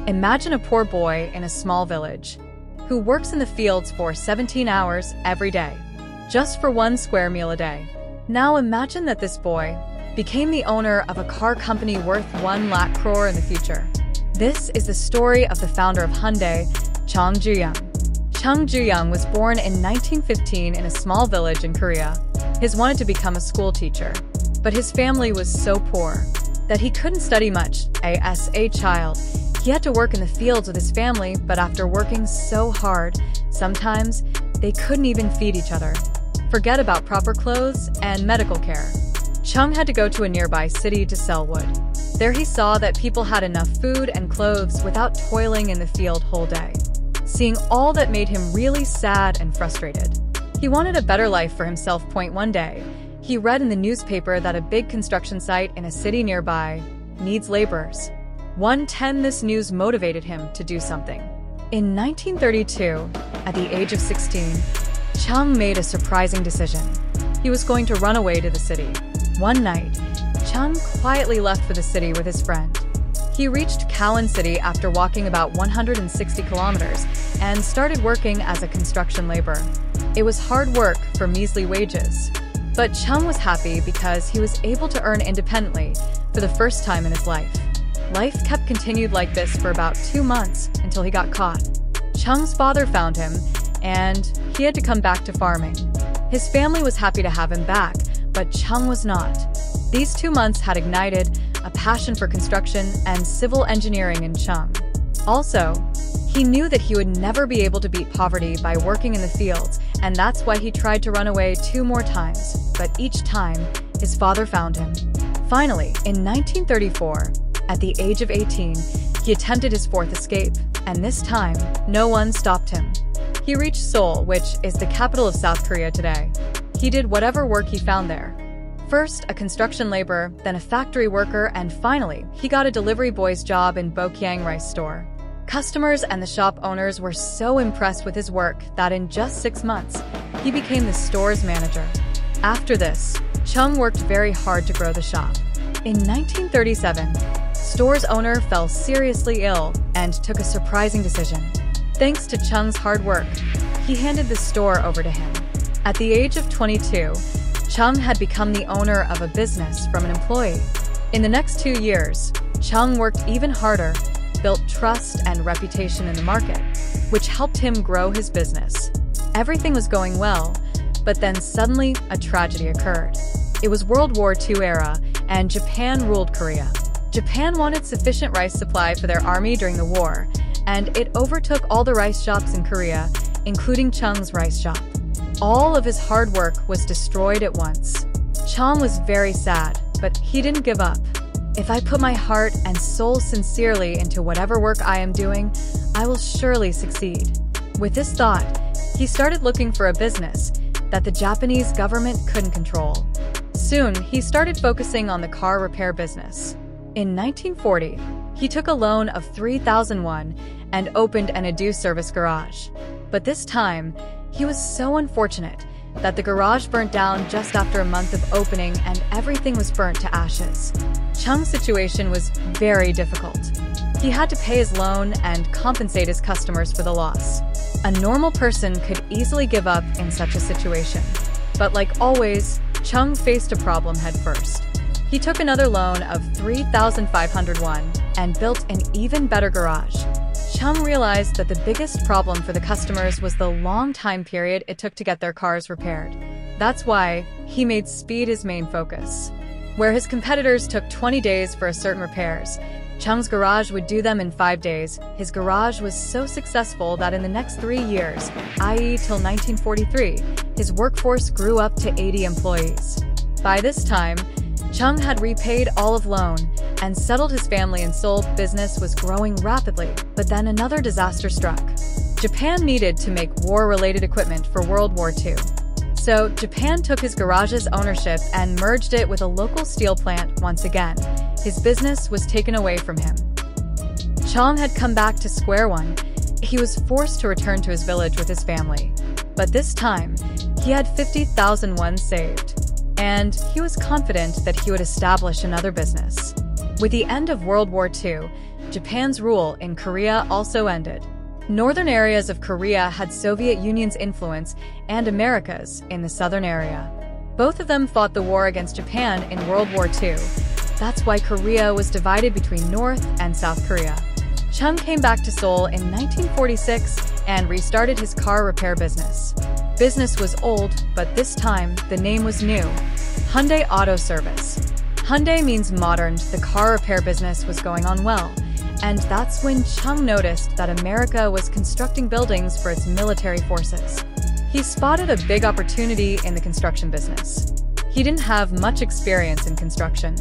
Imagine a poor boy in a small village who works in the fields for 17 hours every day, just for one square meal a day. Now imagine that this boy became the owner of a car company worth 1 lakh crore in the future. This is the story of the founder of Hyundai, Chung Ju-Yung. Chung Ju-Yung was born in 1915 in a small village in Korea. He wanted to become a school teacher, but his family was so poor that he couldn't study much. As a child, he had to work in the fields with his family, but after working so hard, sometimes they couldn't even feed each other. Forget about proper clothes and medical care. Chung had to go to a nearby city to sell wood. There he saw that people had enough food and clothes without toiling in the field whole day. Seeing all that made him really sad and frustrated. He wanted a better life for himself. One day, he read in the newspaper that a big construction site in a city nearby needs laborers. This news motivated him to do something. In 1932, at the age of 16, Chung made a surprising decision. He was going to run away to the city. One night, Chung quietly left for the city with his friend. He reached Kowloon City after walking about 160 kilometers and started working as a construction laborer. It was hard work for measly wages. But Chung was happy because he was able to earn independently for the first time in his life. Life continued like this for about 2 months until he got caught. Chung's father found him, and he had to come back to farming. His family was happy to have him back, but Chung was not. These 2 months had ignited a passion for construction and civil engineering in Chung. Also, he knew that he would never be able to beat poverty by working in the fields, and that's why he tried to run away 2 more times, but each time, his father found him. Finally, in 1934, at the age of 18, he attempted his 4th escape, and this time, no one stopped him. He reached Seoul, which is the capital of South Korea today. He did whatever work he found there. First, a construction laborer, then a factory worker, and finally, he got a delivery boy's job in Bokyang rice store. Customers and the shop owners were so impressed with his work that in just 6 months, he became the store's manager. After this, Chung worked very hard to grow the shop. In 1937, store's owner fell seriously ill and took a surprising decision. Thanks to Chung's hard work, he handed the store over to him. At the age of 22, Chung had become the owner of a business from an employee. In the next 2 years, Chung worked even harder, built trust and reputation in the market, which helped him grow his business. Everything was going well, but then suddenly a tragedy occurred. It was World War II era, and Japan ruled Korea. Japan wanted sufficient rice supply for their army during the war, and it overtook all the rice shops in Korea, including Chung's rice shop. All of his hard work was destroyed at once. Chung was very sad, but he didn't give up. If I put my heart and soul sincerely into whatever work I am doing, I will surely succeed. With this thought, he started looking for a business that the Japanese government couldn't control. Soon, he started focusing on the car repair business. In 1940, he took a loan of 3,000 won and opened an Edu service garage. But this time, he was so unfortunate that the garage burnt down just after a month of opening and everything was burnt to ashes. Chung's situation was very difficult. He had to pay his loan and compensate his customers for the loss. A normal person could easily give up in such a situation. But like always, Chung faced a problem head first. He took another loan of 3,500 won and built an even better garage. Chung realized that the biggest problem for the customers was the long time period it took to get their cars repaired. That's why he made speed his main focus. Where his competitors took 20 days for a certain repairs, Chung's garage would do them in 5 days. His garage was so successful that in the next 3 years, i.e. till 1943, his workforce grew up to 80 employees. By this time, Chung had repaid all of loan and settled his family in Seoul. Business was growing rapidly, but then another disaster struck. Japan needed to make war-related equipment for World War II. So Japan took his garage's ownership and merged it with a local steel plant once again. His business was taken away from him. Chung had come back to square one. He was forced to return to his village with his family. But this time, he had 50,000 won saved. And he was confident that he would establish another business. With the end of World War II, Japan's rule in Korea also ended. Northern areas of Korea had Soviet Union's influence and America's in the southern area. Both of them fought the war against Japan in World War II. That's why Korea was divided between North and South Korea. Chung came back to Seoul in 1946 and restarted his car repair business. Business was old, but this time the name was new: Hyundai Auto Service. Hyundai means modern. The car repair business was going on well, and that's when Chung noticed that America was constructing buildings for its military forces. He spotted a big opportunity in the construction business. He didn't have much experience in construction,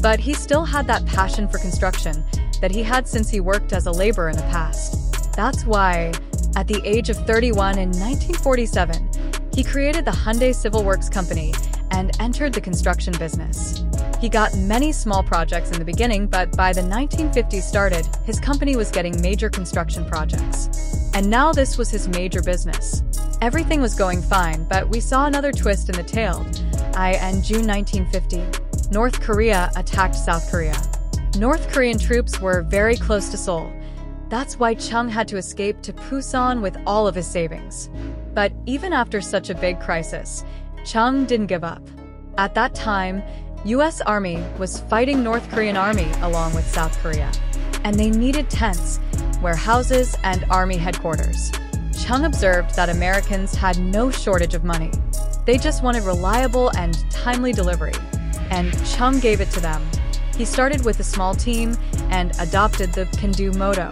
but he still had that passion for construction that he had since he worked as a laborer in the past. That's why, at the age of 31 in 1947, he created the Hyundai Civil Works Company and entered the construction business. He got many small projects in the beginning, but by the 1950s started, his company was getting major construction projects. And now this was his major business. Everything was going fine, but we saw another twist in the tale. In June 1950, North Korea attacked South Korea. North Korean troops were very close to Seoul. That's why Chung had to escape to Busan with all of his savings. But even after such a big crisis, Chung didn't give up. At that time, US Army was fighting North Korean Army along with South Korea, and they needed tents, warehouses, and army headquarters. Chung observed that Americans had no shortage of money. They just wanted reliable and timely delivery, and Chung gave it to them. He started with a small team and adopted the can-do motto.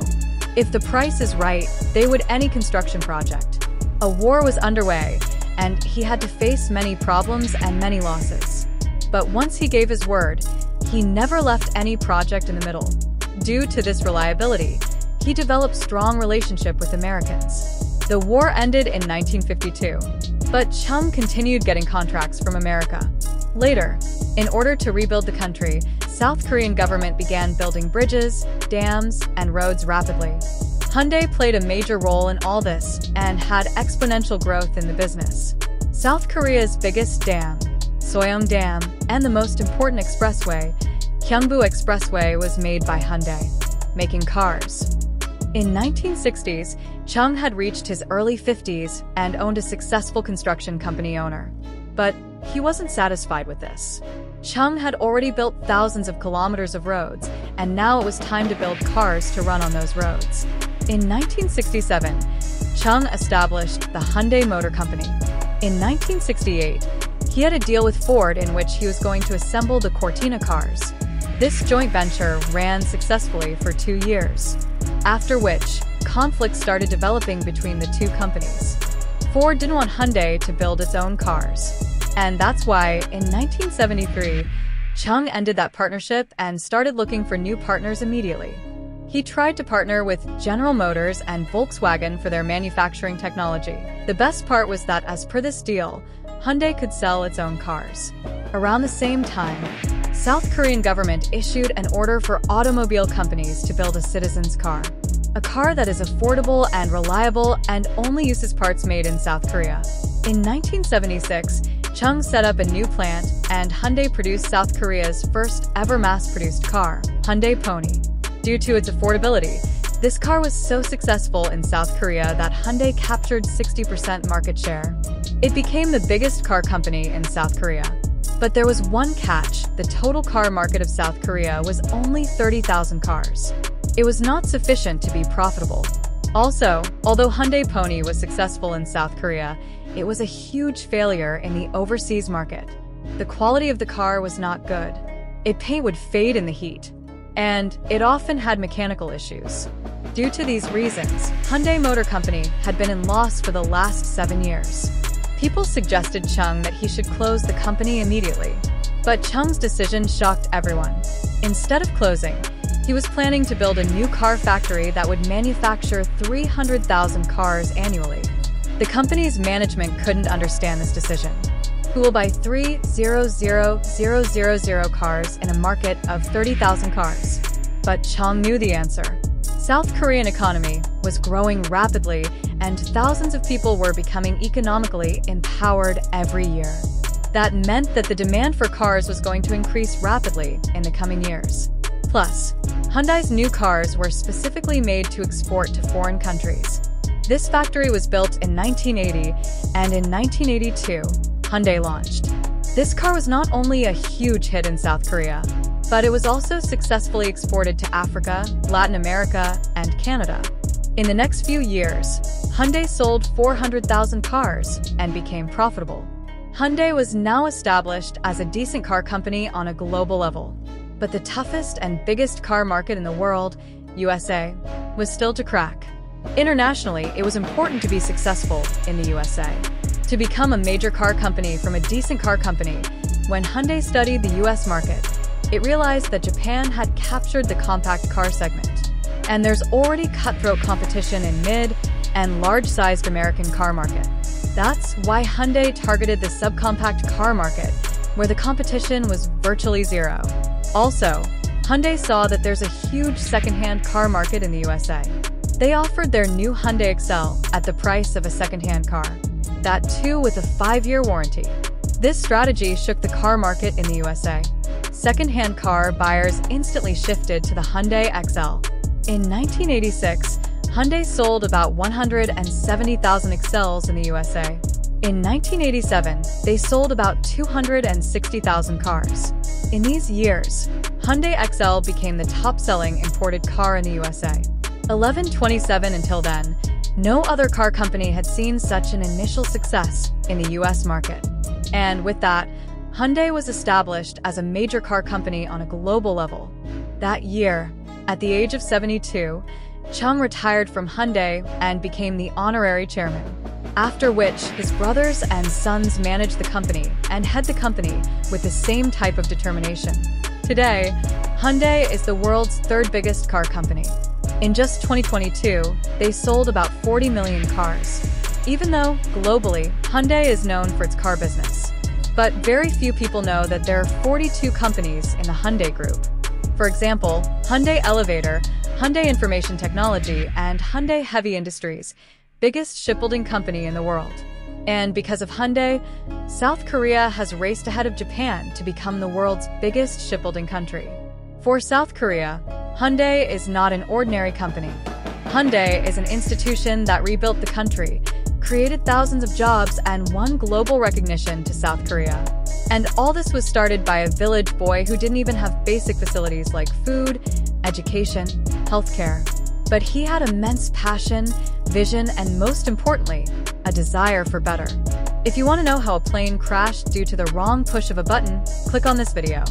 If the price is right, they would any construction project. A war was underway, and he had to face many problems and many losses. But once he gave his word, he never left any project in the middle. Due to this reliability, he developed strong relationship with Americans. The war ended in 1952, but Chung continued getting contracts from America. Later, in order to rebuild the country, South Korean government began building bridges, dams, and roads rapidly. Hyundai played a major role in all this and had exponential growth in the business. South Korea's biggest dam, Soyeom Dam, and the most important expressway, Gyeongbu Expressway, was made by Hyundai, making cars. In 1960s, Chung had reached his early 50s and owned a successful construction company owner. But he wasn't satisfied with this. Chung had already built thousands of kilometers of roads, and now it was time to build cars to run on those roads. In 1967, Chung established the Hyundai Motor Company. In 1968, he had a deal with Ford in which he was going to assemble the Cortina cars. This joint venture ran successfully for 2 years, after which conflicts started developing between the two companies. Ford didn't want Hyundai to build its own cars, and that's why, in 1973, Chung ended that partnership and started looking for new partners immediately. He tried to partner with General Motors and Volkswagen for their manufacturing technology. The best part was that, as per this deal, Hyundai could sell its own cars. Around the same time, South Korean government issued an order for automobile companies to build a citizen's car. A car that is affordable and reliable and only uses parts made in South Korea. In 1976, Chung set up a new plant, and Hyundai produced South Korea's first ever mass-produced car, Hyundai Pony. Due to its affordability, this car was so successful in South Korea that Hyundai captured 60% market share. It became the biggest car company in South Korea. But there was one catch: the total car market of South Korea was only 30,000 cars. It was not sufficient to be profitable. Also, although Hyundai Pony was successful in South Korea, it was a huge failure in the overseas market. The quality of the car was not good. Its paint would fade in the heat, and it often had mechanical issues. Due to these reasons, Hyundai Motor Company had been in loss for the last 7 years. People suggested Chung that he should close the company immediately, but Chung's decision shocked everyone. Instead of closing, he was planning to build a new car factory that would manufacture 300,000 cars annually. The company's management couldn't understand this decision. Who will buy 300,000 cars in a market of 30,000 cars? But Chung knew the answer. South Korean economy was growing rapidly, and thousands of people were becoming economically empowered every year. That meant that the demand for cars was going to increase rapidly in the coming years. Plus, Hyundai's new cars were specifically made to export to foreign countries. This factory was built in 1980, and in 1982, Hyundai launched. This car was not only a huge hit in South Korea, but it was also successfully exported to Africa, Latin America, and Canada. In the next few years, Hyundai sold 400,000 cars and became profitable. Hyundai was now established as a decent car company on a global level. But the toughest and biggest car market in the world, USA, was still to crack. Internationally, it was important to be successful in the USA. To become a major car company from a decent car company, when Hyundai studied the US market, it realized that Japan had captured the compact car segment. And there's already cutthroat competition in mid- and large-sized American car market. That's why Hyundai targeted the subcompact car market, where the competition was virtually zero. Also, Hyundai saw that there's a huge second-hand car market in the USA. They offered their new Hyundai Excel at the price of a second-hand car. That too with a 5-year warranty. This strategy shook the car market in the USA. Second-hand car buyers instantly shifted to the Hyundai Excel. In 1986, Hyundai sold about 170,000 Excels in the USA. In 1987, they sold about 260,000 cars. In these years, Hyundai Excel became the top-selling imported car in the USA. 11/27 until then, no other car company had seen such an initial success in the US market. And with that, Hyundai was established as a major car company on a global level. That year, at the age of 72, Chung retired from Hyundai and became the honorary chairman. After which, his brothers and sons manage the company and head the company with the same type of determination. Today, Hyundai is the world's third biggest car company. In just 2022, they sold about 40 million cars. Even though, globally, Hyundai is known for its car business. But very few people know that there are 42 companies in the Hyundai Group. For example, Hyundai Elevator, Hyundai Information Technology, and Hyundai Heavy Industries, biggest shipbuilding company in the world. And because of Hyundai, South Korea has raced ahead of Japan to become the world's biggest shipbuilding country. For South Korea, Hyundai is not an ordinary company. Hyundai is an institution that rebuilt the country, created thousands of jobs, and won global recognition to South Korea. And all this was started by a village boy who didn't even have basic facilities like food, education, healthcare. But he had immense passion, vision, and most importantly, a desire for better. If you want to know how a plane crashed due to the wrong push of a button, click on this video.